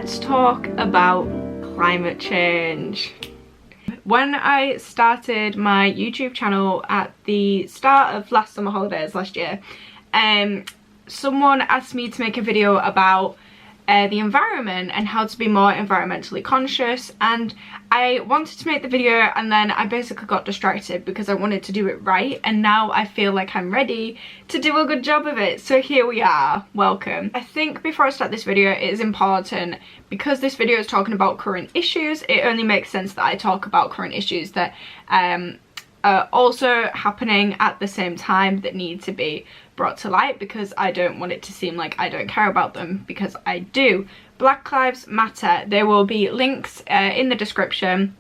let's talk about climate change. When I started my YouTube channel at the start of last summer holidays last year, someone asked me to make a video about the environment and how to be more environmentally conscious, and I wanted to make the video and then I basically got distracted because I wanted to do it right, and now I feel like I'm ready to do a good job of it. So here we are, welcome. I think before I start this video it is important, because this video is talking about current issues, it only makes sense that I talk about current issues that are also happening at the same time that need to be brought to light, because I don't want it to seem like I don't care about them, because I do. Black Lives Matter. There will be links in the description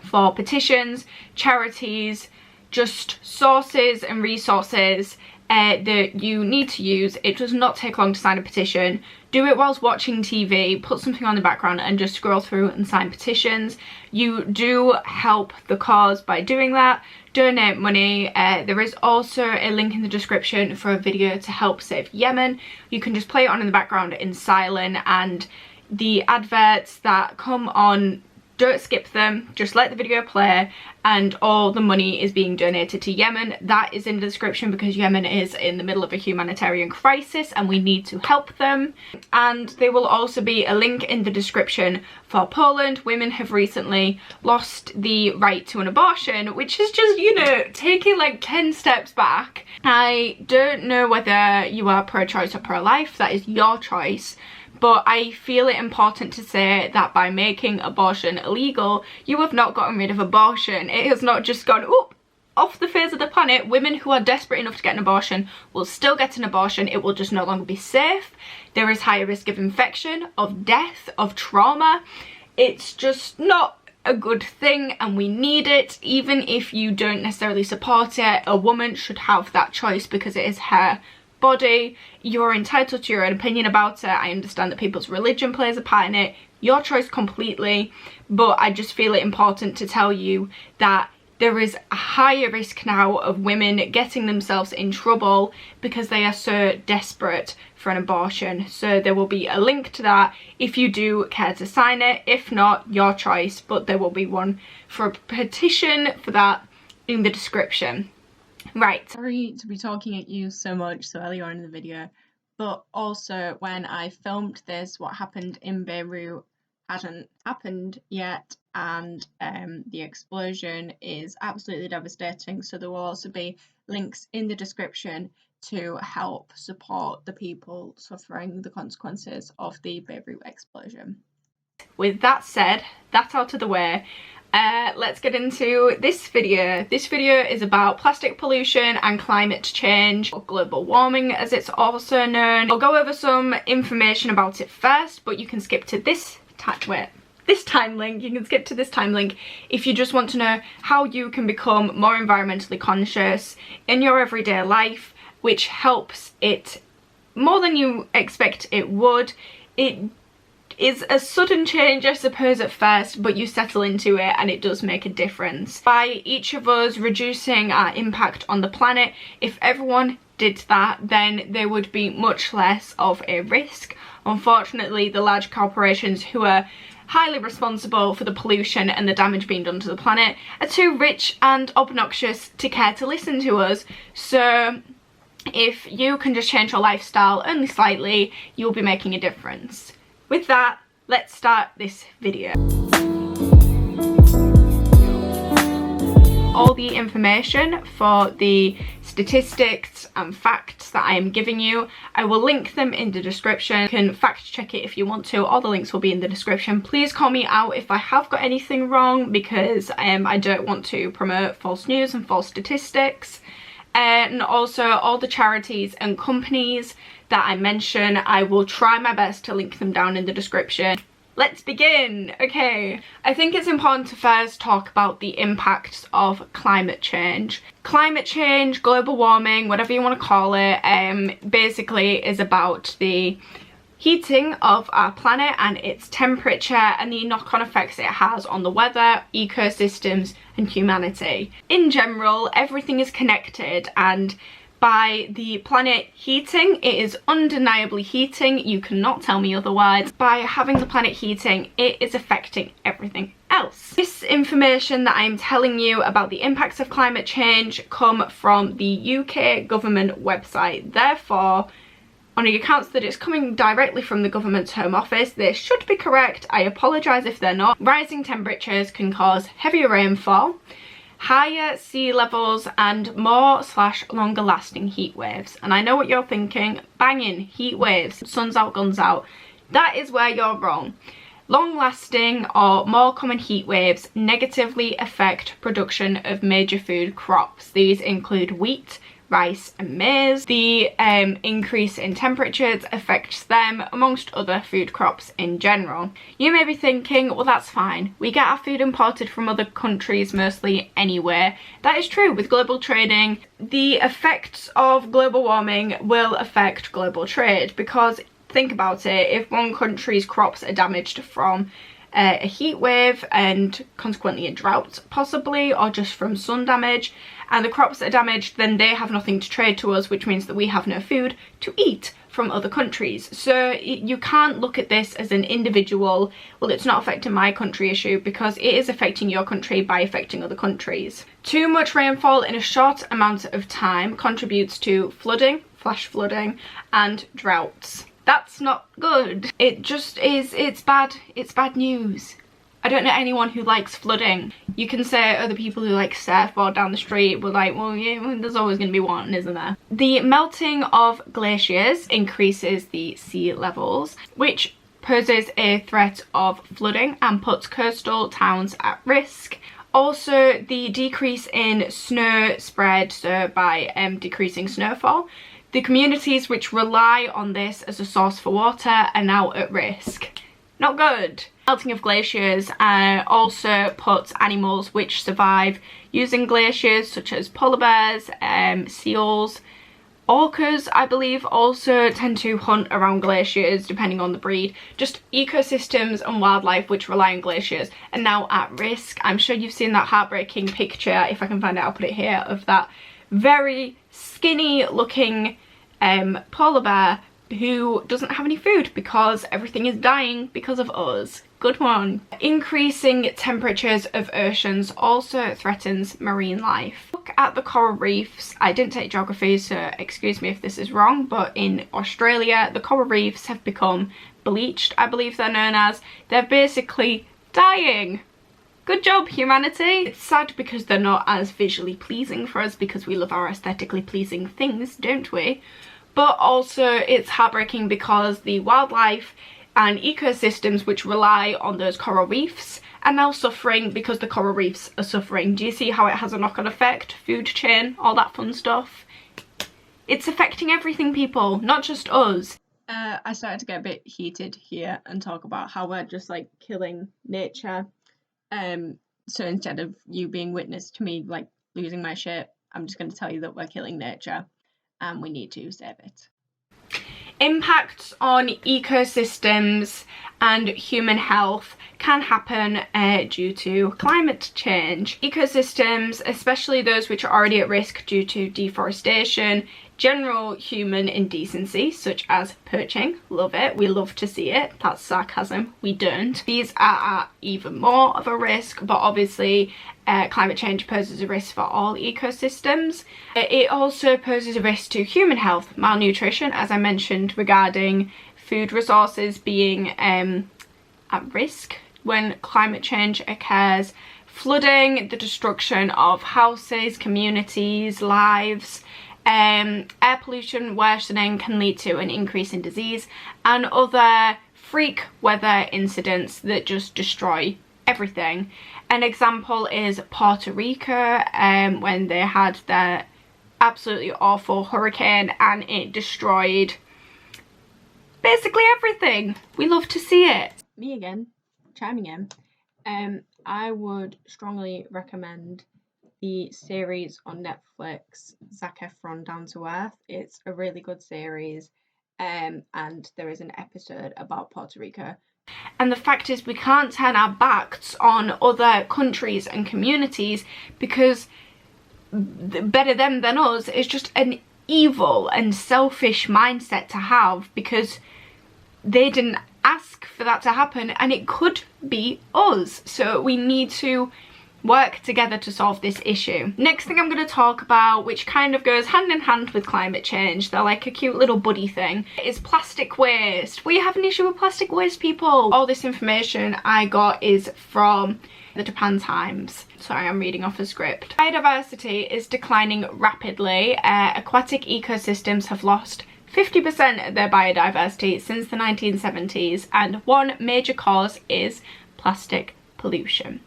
for petitions, charities, just sources and resources that you need to use. It does not take long to sign a petition. Do it whilst watching TV, put something on the background and just scroll through and sign petitions. You do help the cause by doing that. Donate money. There is also a link in the description for a video to help save Yemen. You can just play it on in the background in silent, and the adverts that come on, don't skip them, just let the video play, and all the money is being donated to Yemen. That is in the description because Yemen is in the middle of a humanitarian crisis and we need to help them. And there will also be a link in the description for Poland. Women have recently lost the right to an abortion, which is just, you know, taking like 10 steps back. I don't know whether you are pro-choice or pro-life, that is your choice. But I feel it important to say that by making abortion illegal, you have not gotten rid of abortion. It has not just gone off the face of the planet. Women who are desperate enough to get an abortion will still get an abortion. It will just no longer be safe. There is higher risk of infection, of death, of trauma. It's just not a good thing, and we need it. Even if you don't necessarily support it, a woman should have that choice because it is her body. You're entitled to your own opinion about it. I understand that people's religion plays a part in it, your choice completely, but I just feel it important to tell you that there is a higher risk now of women getting themselves in trouble because they are so desperate for an abortion. So there will be a link to that if you do care to sign it. If not, your choice, but there will be one for a petition for that in the description. Right, sorry to be talking at you so much so early on in the video, but also when I filmed this, what happened in Beirut hadn't happened yet, and the explosion is absolutely devastating. So there will also be links in the description to help support the people suffering the consequences of the Beirut explosion. With that said, that out of the way, let's get into this video. This video is about plastic pollution and climate change, or global warming as it's also known. I'll go over some information about it first, but you can skip to this time link. You can skip to this time link if you just want to know how you can become more environmentally conscious in your everyday life, which helps it more than you expect it would. It is a sudden change, I suppose, at first, but you settle into it and it does make a difference. By each of us reducing our impact on the planet, if everyone did that, then there would be much less of a risk. Unfortunately, the large corporations who are highly responsible for the pollution and the damage being done to the planet are too rich and obnoxious to care to listen to us. So if you can just change your lifestyle only slightly, you'll be making a difference. With that, let's start this video. All the information for the statistics and facts that I am giving you, I will link them in the description. You can fact check it if you want to. All the links will be in the description. Please call me out if I have got anything wrong, because I don't want to promote false news and false statistics. And also all the charities and companies that I mention, I will try my best to link them down in the description. Let's begin. Okay, I think it's important to first talk about the impacts of climate change. Climate change, global warming, whatever you want to call it, basically is about the heating of our planet and its temperature and the knock-on effects it has on the weather, ecosystems and humanity. In general, everything is connected, and by the planet heating. It is undeniably heating, you cannot tell me otherwise. By having the planet heating, it is affecting everything else. This information that I'm telling you about the impacts of climate change come from the UK government website. Therefore, on the accounts that it's coming directly from the government's Home Office, they should be correct. I apologise if they're not. Rising temperatures can cause heavier rainfall, higher sea levels, and more/longer lasting heat waves. And I know what you're thinking, banging heat waves, sun's out, guns out. That is where you're wrong. Long lasting or more common heat waves negatively affect production of major food crops. These include wheat, rice and maize. The increase in temperatures affects them amongst other food crops in general. You may be thinking, well, that's fine, we get our food imported from other countries mostly anyway. That is true. With global trading, the effects of global warming will affect global trade, because think about it, if one country's crops are damaged from a heat wave and consequently a drought possibly, or just from sun damage, and the crops are damaged, then they have nothing to trade to us, which means that we have no food to eat from other countries. So you can't look at this as an individual, well, it's not affecting my country issue, because it is affecting your country by affecting other countries. Too much rainfall in a short amount of time contributes to flooding, flash flooding, and droughts. That's not good. It just is, it's bad news. I don't know anyone who likes flooding. You can say other people who like surfboard down the street, but like, well, yeah, there's always going to be one, isn't there? The melting of glaciers increases the sea levels, which poses a threat of flooding and puts coastal towns at risk. Also, the decrease in snow spread, so by decreasing snowfall, the communities which rely on this as a source for water are now at risk. Not good. Melting of glaciers also puts animals which survive using glaciers, such as polar bears, seals, orcas, I believe, also tend to hunt around glaciers depending on the breed. Just ecosystems and wildlife which rely on glaciers are now at risk. I'm sure you've seen that heartbreaking picture, if I can find it I'll put it here, of that very skinny looking polar bear who doesn't have any food because everything is dying because of us. Good one. Increasing temperatures of oceans also threatens marine life. Look at the coral reefs. I didn't take geography, so excuse me if this is wrong, but in Australia the coral reefs have become bleached, I believe they're known as. They're basically dying. Good job, humanity. It's sad because they're not as visually pleasing for us, because we love our aesthetically pleasing things, don't we? But also it's heartbreaking because the wildlife and ecosystems which rely on those coral reefs are now suffering because the coral reefs are suffering. Do you see how it has a knock-on effect? Food chain, all that fun stuff. It's affecting everything, people, not just us. I started to get a bit heated here and talk about how we're just like killing nature. So instead of you being witness to me like losing my shit, I'm just going to tell you that we're killing nature and we need to save it. Impacts on ecosystems and human health can happen due to climate change. Ecosystems, especially those which are already at risk due to deforestation, general human indecency such as poaching, love it, we love to see it, that's sarcasm, we don't. These are at even more of a risk, but obviously climate change poses a risk for all ecosystems. It also poses a risk to human health, malnutrition, as I mentioned regarding food resources being at risk when climate change occurs, flooding, the destruction of houses, communities, lives. Air pollution worsening can lead to an increase in disease and other freak weather incidents that just destroy everything. An example is Puerto Rico, when they had their absolutely awful hurricane and it destroyed basically everything. We love to see it. Me again, chiming in. I would strongly recommend the series on Netflix, Zac Efron Down to Earth. It's a really good series, and there is an episode about Puerto Rico. And the fact is, we can't turn our backs on other countries and communities because better them than us is just an evil and selfish mindset to have, because they didn't ask for that to happen, and it could be us. So we need to work together to solve this issue. Next thing I'm going to talk about, which kind of goes hand in hand with climate change, they're like a cute little buddy thing, is plastic waste. We have an issue with plastic waste, people. All this information I got is from the Japan Times. Sorry, I'm reading off a script. Biodiversity is declining rapidly. Aquatic ecosystems have lost 50% of their biodiversity since the 1970s, and one major cause is plastic pollution.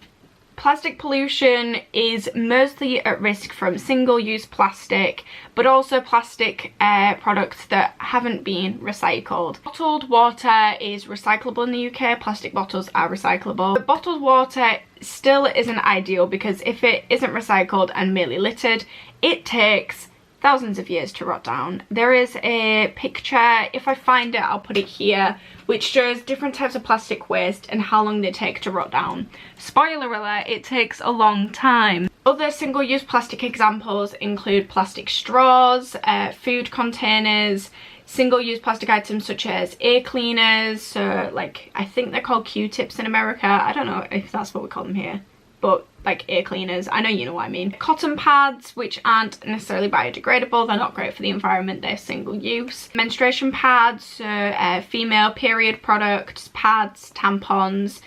Plastic pollution is mostly at risk from single-use plastic, but also plastic products that haven't been recycled. Bottled water is recyclable in the UK. Plastic bottles are recyclable. But bottled water still isn't ideal, because if it isn't recycled and merely littered, it takes thousands of years to rot down. There is a picture, if I find it I'll put it here, which shows different types of plastic waste and how long they take to rot down. Spoiler alert, it takes a long time. Other single-use plastic examples include plastic straws, food containers, single-use plastic items such as ear cleaners, so like I think they're called Q-tips in America. I don't know if that's what we call them here, but like ear cleaners, I know you know what I mean. Cotton pads, which aren't necessarily biodegradable, they're not great for the environment, they're single use. Menstruation pads, so female period products, pads, tampons,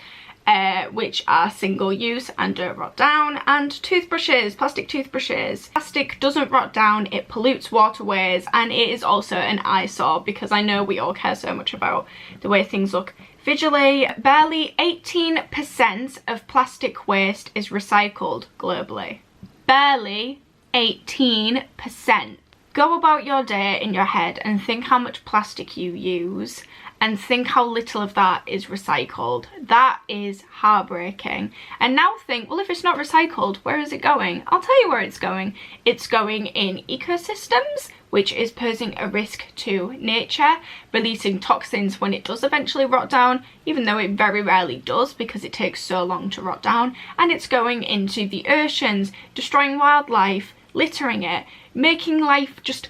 which are single use and don't rot down, and toothbrushes, plastic toothbrushes. Plastic doesn't rot down, it pollutes waterways, and it is also an eyesore, because I know we all care so much about the way things look visually. Barely 18% of plastic waste is recycled globally. Barely 18%. Go about your day in your head and think how much plastic you use, and think how little of that is recycled. That is heartbreaking. And now think, well, if it's not recycled, where is it going? I'll tell you where it's going. It's going in ecosystems, which is posing a risk to nature, releasing toxins when it does eventually rot down, even though it very rarely does because it takes so long to rot down. And it's going into the oceans, destroying wildlife, littering it, making life just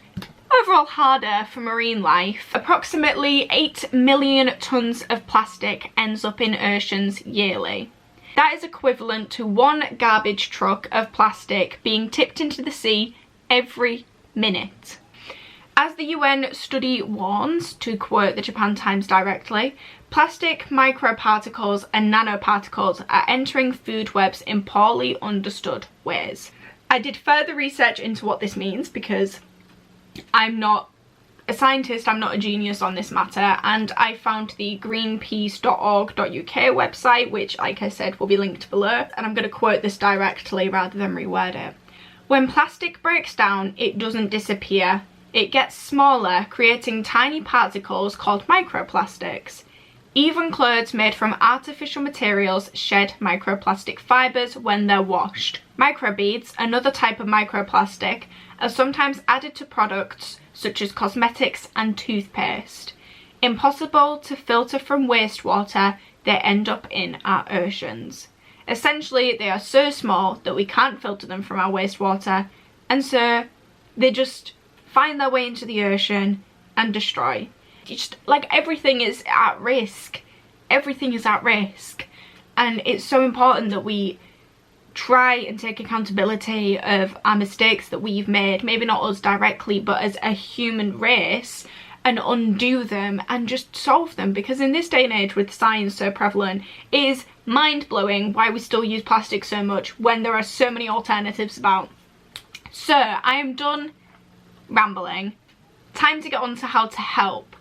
overall harder for marine life. Approximately 8 million tonnes of plastic ends up in oceans yearly. That is equivalent to one garbage truck of plastic being tipped into the sea every minute. As the UN study warns, to quote the Japan Times directly, plastic microparticles and nanoparticles are entering food webs in poorly understood ways. I did further research into what this means, because I'm not a scientist, I'm not a genius on this matter, and I found the greenpeace.org.uk website, which, like I said, will be linked below, and I'm going to quote this directly rather than reword it. When plastic breaks down, it doesn't disappear. It gets smaller, creating tiny particles called microplastics. Even clothes made from artificial materials shed microplastic fibres when they're washed. Microbeads, another type of microplastic, are sometimes added to products such as cosmetics and toothpaste. Impossible to filter from wastewater, they end up in our oceans. Essentially, they are so small that we can't filter them from our wastewater, and so they just find their way into the ocean and destroy. Just like everything is at risk. Everything is at risk. And it's so important that we try and take accountability of our mistakes that we've made, maybe not us directly, but as a human race, and undo them and just solve them, because in this day and age with science so prevalent, it is mind-blowing why we still use plastic so much when there are so many alternatives about. So I am done rambling. Time to get on to how to help.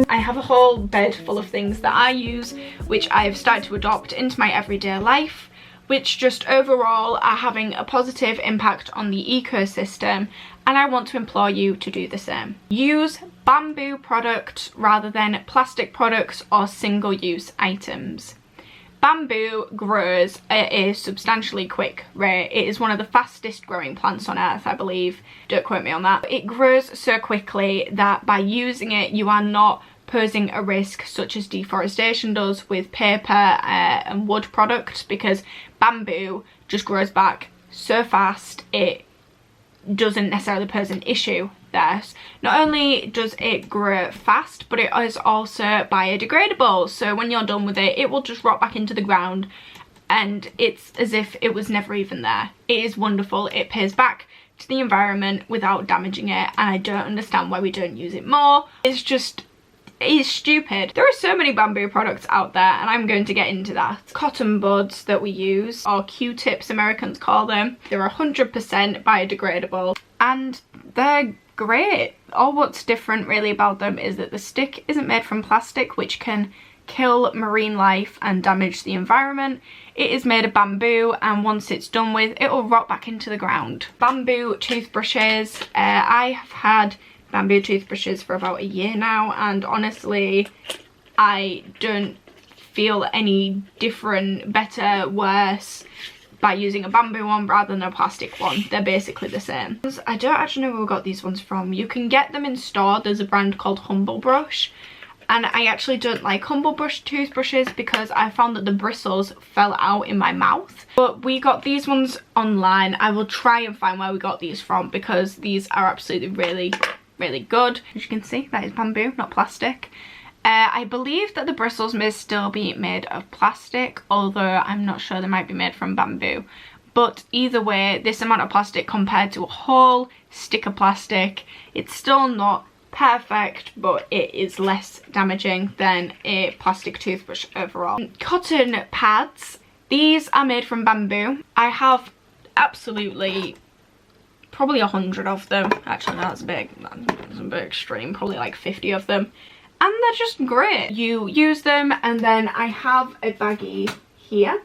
I have a whole bed full of things that I use, which I've started to adopt into my everyday life, which just overall are having a positive impact on the ecosystem, and I want to implore you to do the same. Use bamboo products rather than plastic products or single-use items. Bamboo grows at a substantially quick rate. It is one of the fastest growing plants on earth, I believe. Don't quote me on that. It grows so quickly that by using it, you are not posing a risk such as deforestation does with paper and wood products, because bamboo just grows back so fast it doesn't necessarily pose an issue there. Not only does it grow fast, but it is also biodegradable, so when you're done with it, it will just rot back into the ground and it's as if it was never even there. It is wonderful. It pays back to the environment without damaging it, and I don't understand why we don't use it more. It's stupid. There are so many bamboo products out there, and I'm going to get into that. Cotton buds that we use, or Q-tips Americans call them, they're 100% biodegradable and they're great. All what's different really about them is that the stick isn't made from plastic, which can kill marine life and damage the environment. It is made of bamboo, and once it's done with, it will rot back into the ground. Bamboo toothbrushes. I have had bamboo toothbrushes for about a year now, and honestly I don't feel any different, better, worse by using a bamboo one rather than a plastic one. They're basically the same. I don't actually know where we got these ones from. You can get them in store. There's a brand called Humble Brush, and I actually don't like Humble Brush toothbrushes because I found that the bristles fell out in my mouth. But we got these ones online. I will try and find where we got these from because these are absolutely really good. As you can see, that is bamboo, not plastic. I believe that the bristles may still be made of plastic, although I'm not sure they might be made from bamboo. But either way, this amount of plastic compared to a whole stick of plastic, it's still not perfect, but it is less damaging than a plastic toothbrush overall. Cotton pads. These are made from bamboo. I have absolutely probably 100 of them. Actually, that's a bit extreme, probably like 50 of them, and they're just great. You use them, and then I have a baggie here,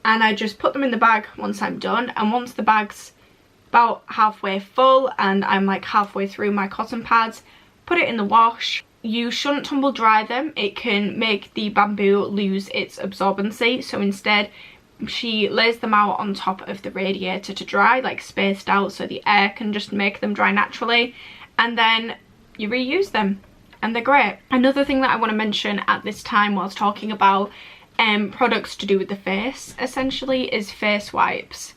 and I just put them in the bag once I'm done, and once the bag's about halfway full and I'm like halfway through my cotton pads, put it in the wash. You shouldn't tumble dry them. It can make the bamboo lose its absorbency, so instead she lays them out on top of the radiator to dry, like spaced out, so the air can just make them dry naturally, and then you reuse them and they're great. Another thing that I want to mention at this time whilst talking about products to do with the face essentially is face wipes.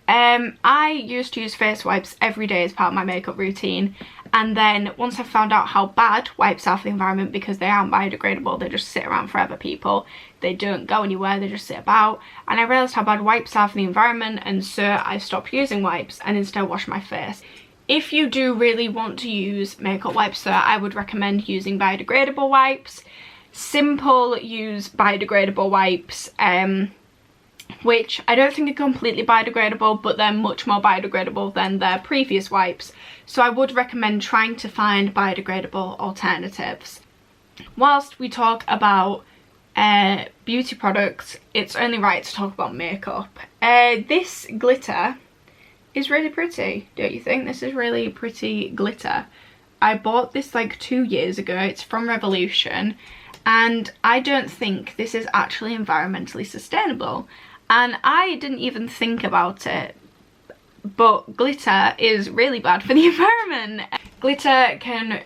I used to use face wipes every day as part of my makeup routine, and then once I found out how bad wipes are for the environment because they aren't biodegradable, they just sit around forever, people. They don't go anywhere, they just sit about, and I realised how bad wipes are for the environment, and so I stopped using wipes and instead wash my face. If you do really want to use makeup wipes though, I would recommend using biodegradable wipes. Simple use biodegradable wipes, which I don't think are completely biodegradable, but they're much more biodegradable than their previous wipes. So I would recommend trying to find biodegradable alternatives. Whilst we talk about beauty products, it's only right to talk about makeup. This glitter is really pretty, don't you think? This is really pretty glitter. I bought this like 2 years ago. It's from Revolution, and I don't think this is actually environmentally sustainable. And I didn't even think about it, but glitter is really bad for the environment. Glitter can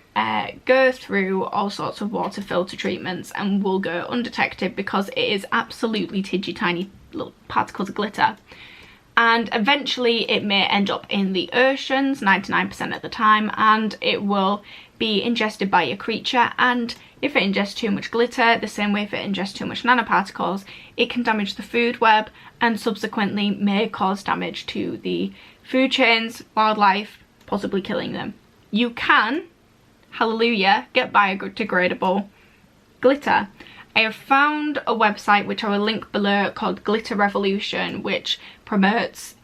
go through all sorts of water filter treatments and will go undetected because it is absolutely tidgy tiny little particles of glitter. And eventually it may end up in the oceans 99% of the time, and it will be ingested by a creature, and if it ingests too much glitter, the same way if it ingests too much nanoparticles, it can damage the food web and subsequently may cause damage to the food chains, wildlife, possibly killing them. You can, hallelujah, get biodegradable glitter. I have found a website which I will link below called Glitter Revolution, which promotes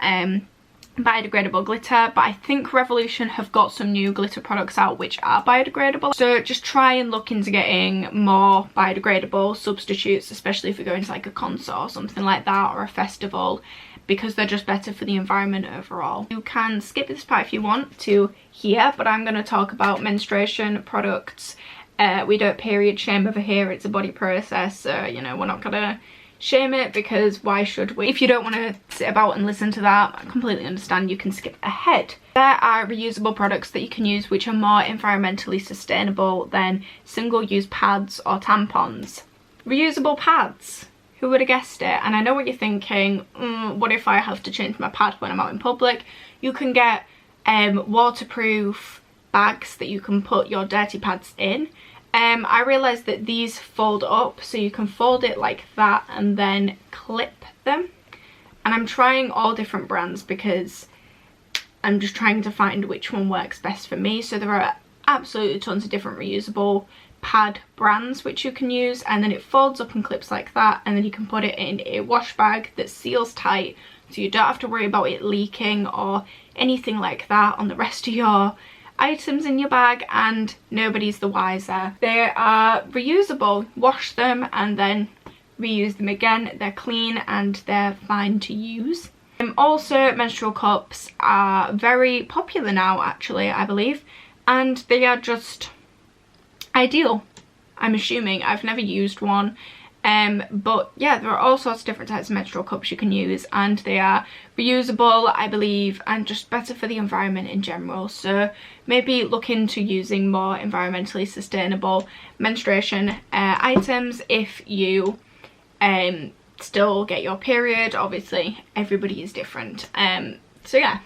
biodegradable glitter, but I think Revolution have got some new glitter products out which are biodegradable, so just try and look into getting more biodegradable substitutes, especially if you're going to like a concert or something like that, or a festival, because they're just better for the environment overall. You can skip this part if you want to here, but I'm going to talk about menstruation products. We don't period shame over here, it's a body process, so you know, we're not gonna shame it because why should we? If you don't want to sit about and listen to that, I completely understand, you can skip ahead. There are reusable products that you can use which are more environmentally sustainable than single-use pads or tampons. Reusable pads. Who would have guessed it? And I know what you're thinking, what if I have to change my pad when I'm out in public? You can get waterproof bags that you can put your dirty pads in. I realised that these fold up, so you can fold it like that and then clip them. And I'm trying all different brands because I'm just trying to find which one works best for me. So there are absolutely tons of different reusable pad brands which you can use, and then it folds up and clips like that, and then you can put it in a wash bag that seals tight, so you don't have to worry about it leaking or anything like that on the rest of your items in your bag, and nobody's the wiser. They are reusable. Wash them and then reuse them again. They're clean and they're fine to use. Also, menstrual cups are very popular now, actually, I believe, and they are just ideal. I'm assuming. I've never used one, but yeah, there are all sorts of different types of menstrual cups you can use, and they are reusable, I believe, and just better for the environment in general. So maybe look into using more environmentally sustainable menstruation items if you still get your period. Obviously everybody is different, so yeah,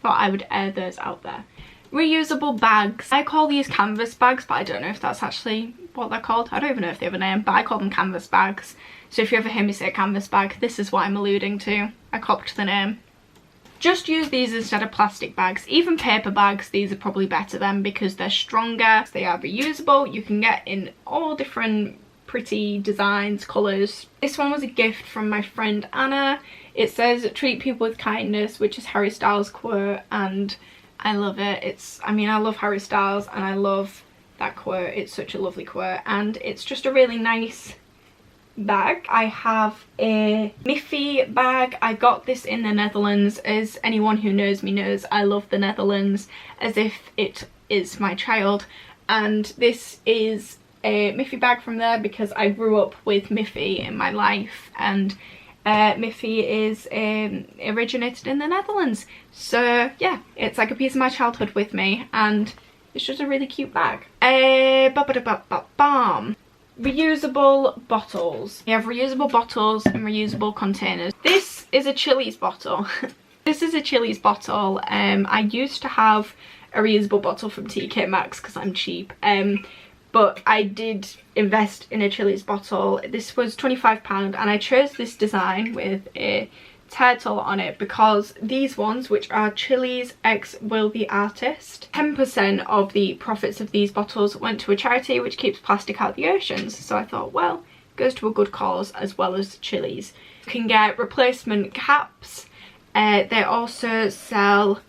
thought I would air those out there. Reusable bags. I call these canvas bags, but I don't know if that's actually what they're called. I don't even know if they have a name, but I call them canvas bags. So if you ever hear me say canvas bag, this is what I'm alluding to. I copped the name. Just use these instead of plastic bags. Even paper bags, these are probably better then because they're stronger. They are reusable. You can get in all different pretty designs, colours. This one was a gift from my friend Anna. It says treat people with kindness, which is Harry Styles' quote, and I love it. I mean, I love Harry Styles and I love that quote. It's such a lovely quote, and it's just a really nice bag. I have a Miffy bag. I got this in the Netherlands. As anyone who knows me knows, I love the Netherlands as if it is my child, and this is a Miffy bag from there because I grew up with Miffy in my life, and Miffy is originated in the Netherlands. So yeah, it's like a piece of my childhood with me, and it's just a really cute bag. Reusable bottles. We have reusable bottles and reusable containers. This is a Chili's bottle. This is a Chili's bottle. I used to have a reusable bottle from TK Maxx because I'm cheap. But I did invest in a Chili's bottle. This was £25, and I chose this design with a turtle on it because these ones, which are Chili's X Will the Artist, 10% of the profits of these bottles went to a charity which keeps plastic out of the oceans. So I thought, well, it goes to a good cause as well as Chili's. You can get replacement caps. They also sell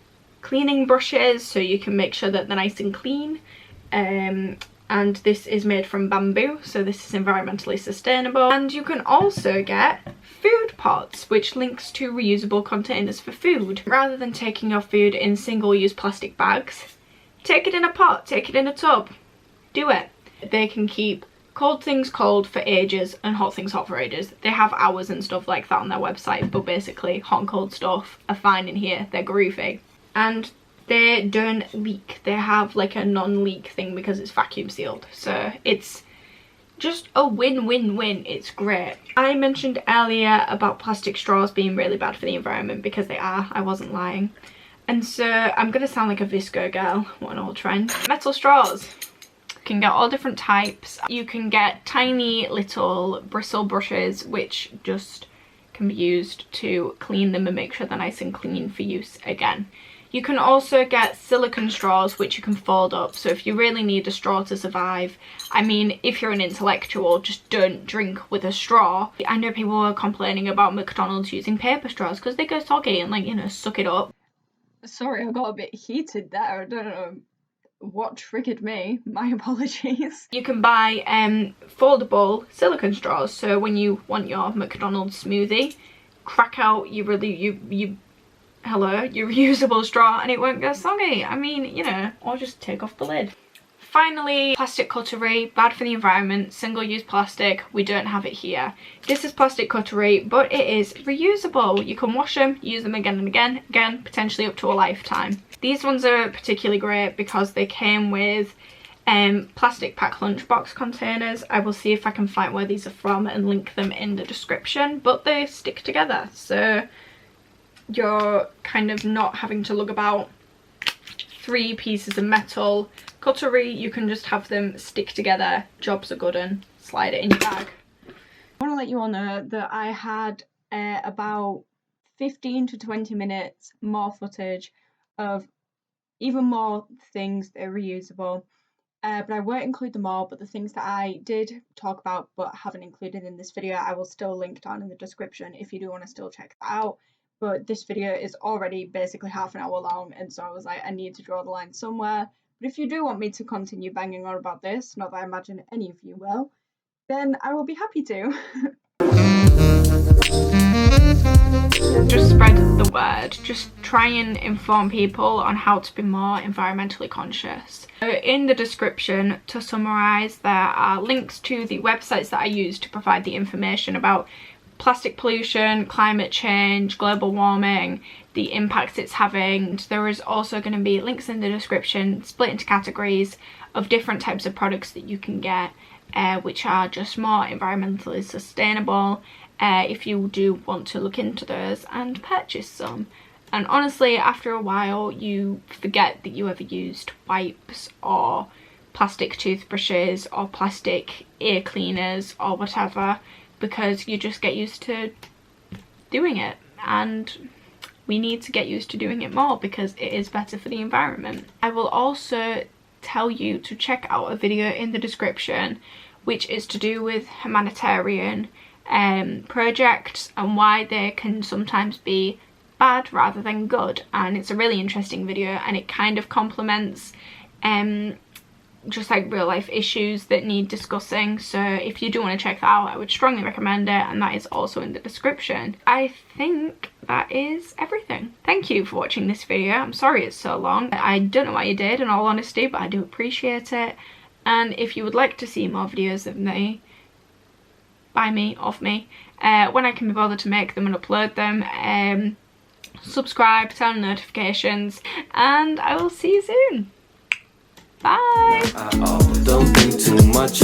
cleaning brushes, so you can make sure that they're nice and clean. And this is made from bamboo, so this is environmentally sustainable. And you can also get food pots, which links to reusable containers for food. Rather than taking your food in single-use plastic bags, take it in a pot, take it in a tub, do it. They can keep cold things cold for ages and hot things hot for ages. They have hours and stuff like that on their website, but basically hot and cold stuff are fine in here. They're groovy. And they don't leak. They have like a non-leak thing because it's vacuum sealed. So it's just a win-win-win. It's great. I mentioned earlier about plastic straws being really bad for the environment, because they are. I wasn't lying. And so I'm gonna sound like a visco girl. What an old trend. Metal straws. You can get all different types. You can get tiny little bristle brushes which just can be used to clean them and make sure they're nice and clean for use again. You can also get silicone straws which you can fold up, so if you really need a straw to survive, I mean, if you're an intellectual, just don't drink with a straw. I know people were complaining about McDonald's using paper straws because they go soggy and, like, you know, suck it up. Sorry, I got a bit heated there. I don't know what triggered me. My apologies. You can buy foldable silicone straws, so when you want your McDonald's smoothie, crack out your reusable straw and it won't go soggy. I mean, you know, or just take off the lid. Finally, plastic cutlery, bad for the environment, single-use plastic. We don't have it here. This is plastic cutlery, but it is reusable. You can wash them, use them again and again, potentially up to a lifetime. These ones are particularly great because they came with plastic pack lunchbox containers. I will see if I can find where these are from and link them in the description, but they stick together, so you're kind of not having to lug about 3 pieces of metal. Cutlery, you can just have them stick together, jobs are good, and slide it in your bag. I want to let you all know that I had about 15 to 20 minutes more footage of even more things that are reusable, but I won't include them all. But the things that I did talk about but haven't included in this video, I will still link down in the description if you do want to still check that out. But this video is already basically half an hour long, and so I was like, I need to draw the line somewhere. But if you do want me to continue banging on about this, not that I imagine any of you will, then I will be happy to. Just spread the word. Just try and inform people on how to be more environmentally conscious. In the description, to summarise, there are links to the websites that I use to provide the information about plastic pollution, climate change, global warming, the impacts it's having. There is also going to be links in the description split into categories of different types of products that you can get, which are just more environmentally sustainable, if you do want to look into those and purchase some. And honestly, after a while you forget that you ever used wipes or plastic toothbrushes or plastic ear cleaners or whatever, because you just get used to doing it, and we need to get used to doing it more because it is better for the environment. I will also tell you to check out a video in the description which is to do with humanitarian projects and why they can sometimes be bad rather than good, and it's a really interesting video, and it kind of complements just like real life issues that need discussing. So if you do want to check that out, I would strongly recommend it, and that is also in the description. I think that is everything. Thank you for watching this video. I'm sorry it's so long. I don't know why you did, in all honesty, but I do appreciate it. And if you would like to see more videos of me, by me, of me, when I can be bothered to make them and upload them, subscribe, turn on notifications, and I will see you soon. Bye. Don't think too much